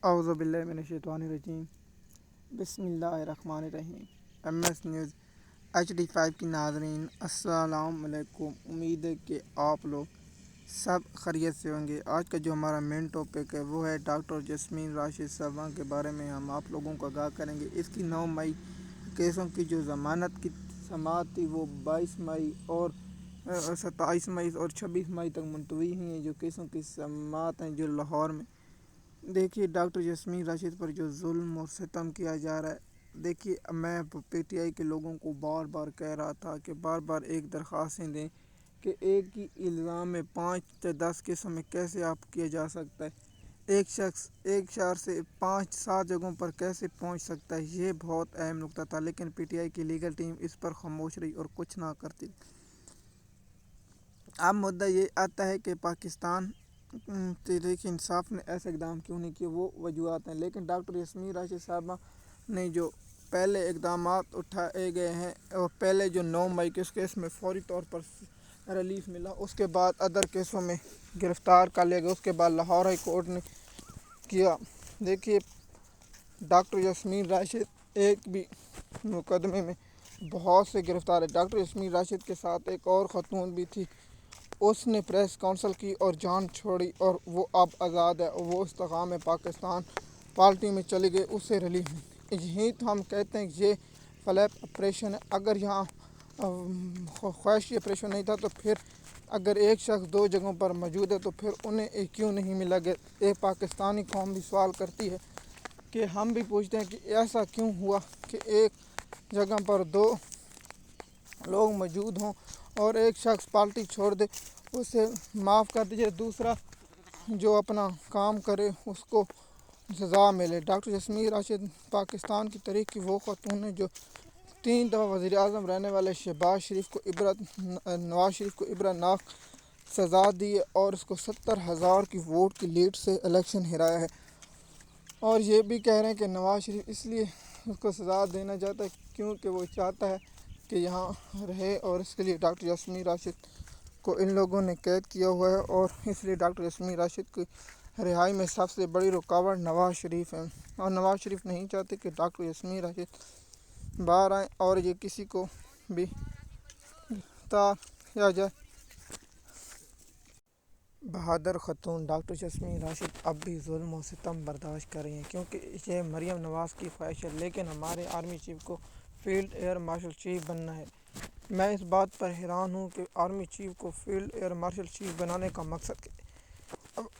اعوذ باللہ من الشیطان الرجیم بسم اللہ الرحمن الرحیم۔ ایم ایس نیوز HD5 کی ناظرین السلام علیکم۔ امید ہے کہ آپ لوگ سب خیریت سے ہوں گے۔ آج کا جو ہمارا مین ٹاپک ہے وہ ہے ڈاکٹر جسمین راشد صاحبہ کے بارے میں ہم آپ لوگوں کو آگاہ کریں گے۔ اس کی 9 مئی کیسوں کی جو ضمانت کی سماعت تھی وہ 22 مئی اور 27 مئی اور 26 مئی تک ملتوی ہوئی ہیں۔ جو کیسوں کی سماعت ہیں جو لاہور میں دیکھیے ڈاکٹر جسمین راشد پر جو ظلم اور ستم کیا جا رہا ہے، دیکھیے میں PTI کے لوگوں کو بار بار کہہ رہا تھا کہ بار بار ایک درخواستیں دیں کہ ایک ہی الزام میں 5 سے 10 کیسوں میں کیسے آپ کیا جا سکتا ہے، ایک شخص ایک شہر سے 5-7 جگہوں پر کیسے پہنچ سکتا ہے۔ یہ بہت اہم نکتہ تھا، لیکن PTI کی لیگل ٹیم اس پر خاموش رہی اور کچھ نہ کرتی۔ اب مدعا یہ آتا ہے کہ پاکستان تحریک انصاف نے ایسے اقدام کیوں نہیں کیے، وہ وجوہات ہیں، لیکن ڈاکٹر جسمین راشد صاحبہ نے جو پہلے اقدامات اٹھائے گئے ہیں اور پہلے جو 9 مئی کے اس کیس میں فوری طور پر ریلیف ملا، اس کے بعد ادر کیسوں میں گرفتار کر لیا گیا، اس کے بعد لاہور ہائی کورٹ نے کیا۔ دیکھیے ڈاکٹر جسمین راشد ایک بھی مقدمے میں بہت سے گرفتار ہے۔ ڈاکٹر جسمین راشد کے ساتھ ایک اور خاتون بھی تھی، اس نے پریس کانفرنس کی اور جان چھوڑی اور وہ اب آزاد ہے، وہ استحکام پاکستان پارٹی میں چلی گئی، اسے ریلیف ملی۔ یہی تو ہم کہتے ہیں کہ یہ فلیپ آپریشن ہے۔ اگر یہاں خواہشی آپریشن نہیں تھا تو پھر اگر ایک شخص 2 جگہوں پر موجود ہے تو پھر انہیں کیوں نہیں ملا گیا۔ ایک پاکستانی قوم بھی سوال کرتی ہے کہ ہم بھی پوچھتے ہیں کہ ایسا کیوں ہوا کہ ایک جگہ پر 2 لوگ موجود ہوں اور ایک شخص پارٹی چھوڑ دے، اسے معاف کر دیجیے، دوسرا جو اپنا کام کرے اس کو سزا ملے۔ ڈاکٹر جسمین راشد پاکستان کی تاریخ کی وہ خاتون ہے جو 3 دفعہ وزیر اعظم رہنے والے نواز شریف کو عبرت ناک سزا دی ہے اور اس کو 70,000 کی ووٹ کی لیڈ سے الیکشن ہرایا ہے۔ اور یہ بھی کہہ رہے ہیں کہ نواز شریف اس لیے اس کو سزا دینا چاہتا ہے کیونکہ وہ چاہتا ہے کہ یہاں رہے، اور اس کے لیے ڈاکٹر جسمین راشد کو ان لوگوں نے قید کیا ہوا ہے، اور اس لیے ڈاکٹر جسمین راشد کی رہائی میں سب سے بڑی رکاوٹ نواز شریف ہے، اور نواز شریف نہیں چاہتے کہ ڈاکٹر جسمین راشد باہر آئیں اور یہ کسی کو بھی گرفتار کیا جائے۔ بہادر خاتون ڈاکٹر جسمین راشد اب بھی ظلم و ستم برداشت کر رہی ہیں کیونکہ یہ مریم نواز کی خواہش ہے، لیکن ہمارے آرمی چیف کو فیلڈ ایئر مارشل چیف بننا ہے۔ میں اس بات پر حیران ہوں کہ آرمی چیف کو فیلڈ ایئر مارشل چیف بنانے کا مقصد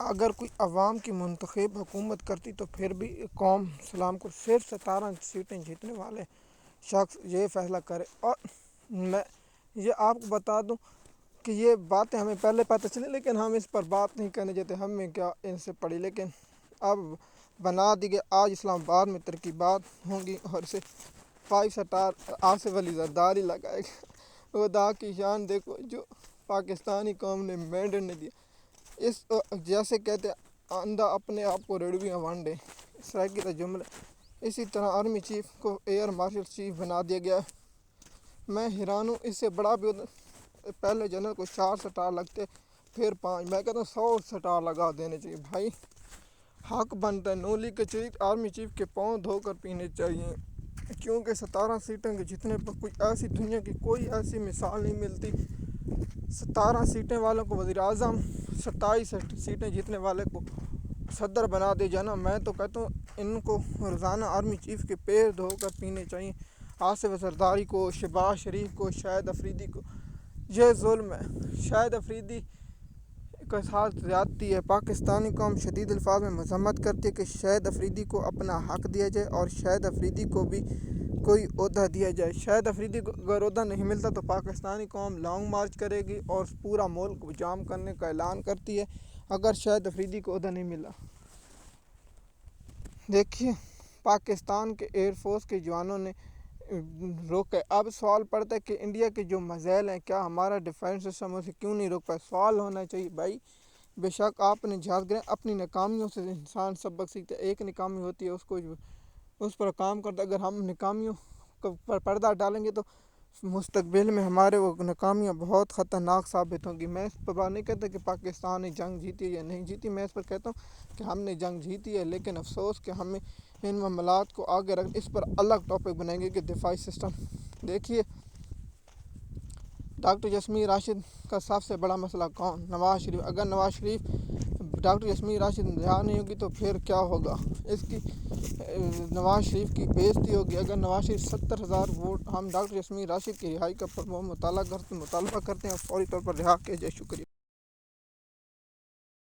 اگر کوئی عوام کی منتخب حکومت کرتی تو پھر بھی قوم سلام کو صرف 17 سیٹیں جیتنے والے شخص یہ فیصلہ کرے۔ اور میں یہ آپ کو بتا دوں کہ یہ باتیں ہمیں پہلے پتہ چلی، لیکن ہم اس پر بات نہیں کرنے دیتے، ہمیں کیا ان سے پڑھی، لیکن اب بنا دی گئی۔ آج اسلام آباد میں ترکیبات ہوں گی اور اسے 5 سٹار آصف علی زرداری لگائے گا۔ خدا کی شان دیکھو جو پاکستانی قوم نے مینڈیٹ نے دیا، اس جیسے کہتے ہیں اندھا اپنے آپ کو ریڈیو ونڈے سرائکی کا جملہ، اسی طرح آرمی چیف کو ایئر مارشل چیف بنا دیا گیا۔ میں حیران ہوں، اس سے بڑا بھی پہلے جنرل کو 4 سٹار لگتے پھر 5، میں کہتا ہوں 100 سٹار لگا دینے چاہیے بھائی، حق بنتا ہے۔ نولی کچوری آرمی چیف کے پاؤں دھو کر پینے چاہیے، کیونکہ 17 سیٹیں کے جتنے پر کوئی ایسی دنیا کی کوئی ایسی مثال نہیں ملتی۔ 17 سیٹیں والوں کو وزیر اعظم، 27 سیٹیں جیتنے والے کو صدر بنا دیا جانا، میں تو کہتا ہوں ان کو روزانہ آرمی چیف کے پیر دھو کر پینے چاہیے۔ آصف زرداری کو، شہباز شریف کو، شاہد افریدی کو، یہ ظلم ہے، شاہد افریدی کے ساتھ زیادتی ہے۔ پاکستانی قوم شدید الفاظ میں مذمت کرتی ہے کہ شاہد افریدی کو اپنا حق دیا جائے اور شاہد افریدی کو بھی کوئی عہدہ دیا جائے۔ شاہد افریدی کو اگر عہدہ نہیں ملتا تو پاکستانی قوم لانگ مارچ کرے گی اور پورا ملک جام کرنے کا اعلان کرتی ہے اگر شاہد افریدی کو عہدہ نہیں ملا۔ دیکھیے پاکستان کے ایئر فورس کے جوانوں نے روکا۔ اب سوال پڑتا ہے کہ انڈیا کے جو میزائل ہیں کیا ہمارا ڈیفینس سسٹم اسے کیوں نہیں روک پائے؟ سوال ہونا چاہیے بھائی، بے شک آپ نے جہاز گرے، اپنی ناکامیوں سے انسان سبق سیکھتا ہے۔ ایک ناکامی ہوتی ہے اس پر کام کرتا ہے، اگر ہم ناکامیوں پر پردہ ڈالیں گے تو مستقبل میں ہمارے وہ ناکامیاں بہت خطرناک ثابت ہوں گی۔ میں اس پر بات نہیں کہتا کہ پاکستان نے جنگ جیتی یا نہیں جیتی، میں اس پر کہتا ہوں کہ ہم نے جنگ جیتی ہے، لیکن افسوس کہ ہمیں ان معاملات کو آگے رکھ اس پر الگ ٹاپک بنائیں گے کہ دفاعی سسٹم۔ دیکھیے ڈاکٹر یاسمین راشد کا سب سے بڑا مسئلہ کون؟ نواز شریف۔ اگر نواز شریف ڈاکٹر یاسمین راشد رہا نہیں ہوگی تو پھر کیا ہوگا؟ اس کی نواز شریف کی بےعزتی ہوگی۔ اگر نواز شریف 70,000 ووٹ ہم ڈاکٹر یاسمین راشد کی رہائی کا مطالبہ کرتے ہیں اور فوری طور پر رہا کیے جائے۔ شکریہ۔